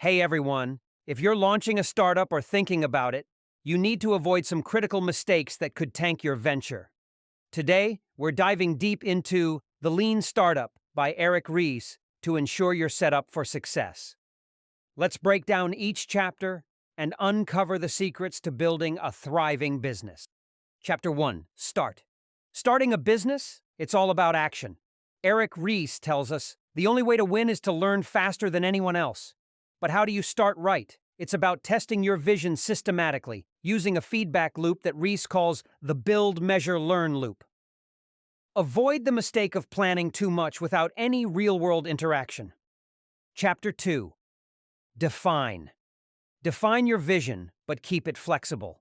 Hey everyone, if you're launching a startup or thinking about it, you need to avoid some critical mistakes that could tank your venture. Today, we're diving deep into The Lean Startup by Eric Ries to ensure you're set up for success. Let's break down each chapter and uncover the secrets to building a thriving business. Chapter 1, Start. Starting a business? It's all about action. Eric Ries tells us the only way to win is to learn faster than anyone else. But how do you start right? It's about testing your vision systematically, using a feedback loop that Ries calls the build, measure, learn loop. Avoid the mistake of planning too much without any real-world interaction. Chapter 2. Define. Define your vision, but keep it flexible.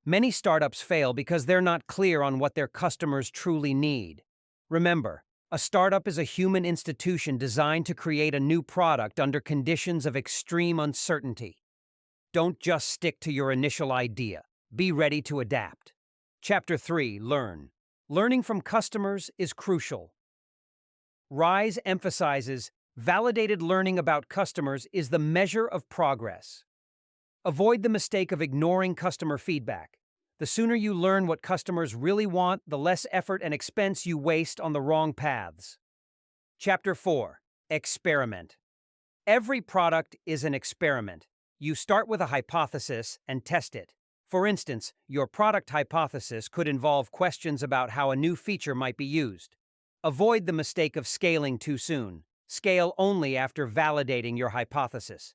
Many startups fail because they're not clear on what their customers truly need. Remember, a startup is a human institution designed to create a new product under conditions of extreme uncertainty. Don't just stick to your initial idea. Be ready to adapt. Chapter 3. Learn. Learning from customers is crucial. Rise emphasizes validated learning about customers is the measure of progress. Avoid the mistake of ignoring customer feedback. The sooner you learn what customers really want, the less effort and expense you waste on the wrong paths. Chapter 4. Experiment. Every product is an experiment. You start with a hypothesis and test it. For instance, your product hypothesis could involve questions about how a new feature might be used. Avoid the mistake of scaling too soon. Scale only after validating your hypothesis.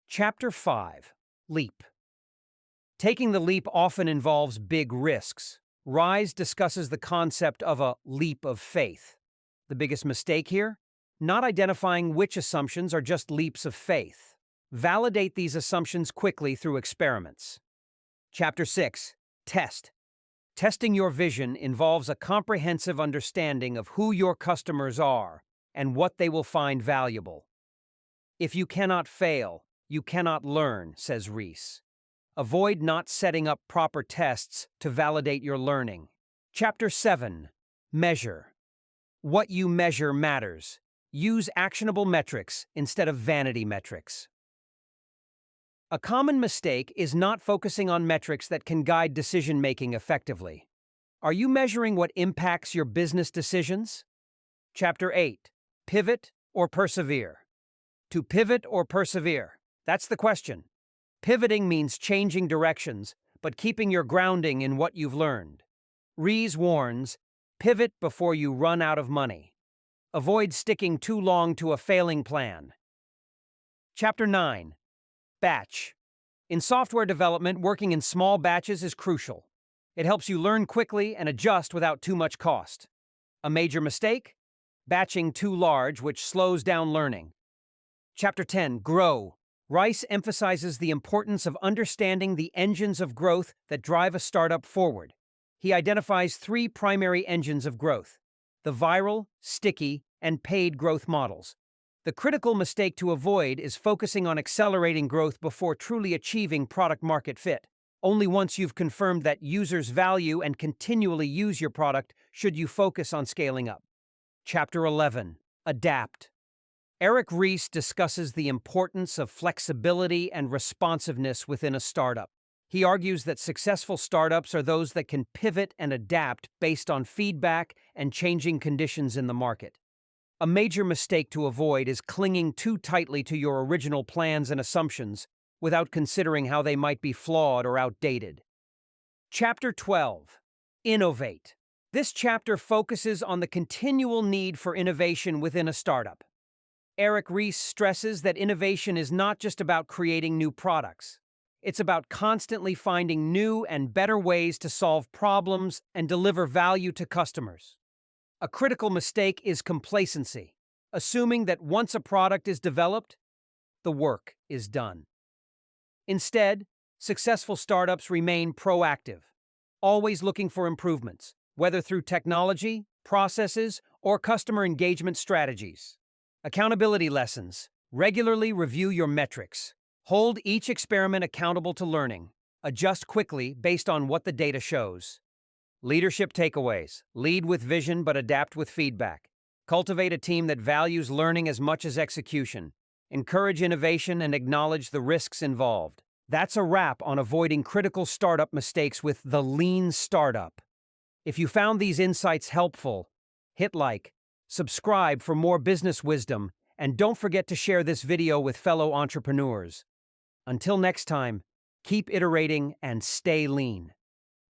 Chapter 5. Leap. Taking the leap often involves big risks. Rise discusses the concept of a leap of faith. The biggest mistake here? Not identifying which assumptions are just leaps of faith. Validate these assumptions quickly through experiments. Chapter 6. Test. Testing your vision involves a comprehensive understanding of who your customers are and what they will find valuable. If you cannot fail, you cannot learn, says Ries. Avoid not setting up proper tests to validate your learning. Chapter 7. Measure. What you measure matters. Use actionable metrics instead of vanity metrics. A common mistake is not focusing on metrics that can guide decision-making effectively. Are you measuring what impacts your business decisions? Chapter 8. Pivot or persevere. To pivot or persevere? That's the question. Pivoting means changing directions, but keeping your grounding in what you've learned. Ries warns, pivot before you run out of money. Avoid sticking too long to a failing plan. Chapter 9. Batch. In software development, working in small batches is crucial. It helps you learn quickly and adjust without too much cost. A major mistake? Batching too large, which slows down learning. Chapter 10. Grow. Ries emphasizes the importance of understanding the engines of growth that drive a startup forward. He identifies 3 primary engines of growth: the viral, sticky, and paid growth models. The critical mistake to avoid is focusing on accelerating growth before truly achieving product-market fit. Only once you've confirmed that users value and continually use your product should you focus on scaling up. Chapter 11. Adapt. Eric Ries discusses the importance of flexibility and responsiveness within a startup. He argues that successful startups are those that can pivot and adapt based on feedback and changing conditions in the market. A major mistake to avoid is clinging too tightly to your original plans and assumptions without considering how they might be flawed or outdated. Chapter 12. Innovate. This chapter focuses on the continual need for innovation within a startup. Eric Ries stresses that innovation is not just about creating new products. It's about constantly finding new and better ways to solve problems and deliver value to customers. A critical mistake is complacency, assuming that once a product is developed, the work is done. Instead, successful startups remain proactive, always looking for improvements, whether through technology, processes, or customer engagement strategies. Accountability lessons. Regularly review your metrics. Hold each experiment accountable to learning. Adjust quickly based on what the data shows. Leadership takeaways. Lead with vision but adapt with feedback. Cultivate a team that values learning as much as execution. encourage innovation, and acknowledge the risks involved. That's a wrap on avoiding critical startup mistakes with the Lean Startup. If you found these insights helpful, hit like, subscribe for more business wisdom, and don't forget to share this video with fellow entrepreneurs. Until next time, keep iterating and stay lean.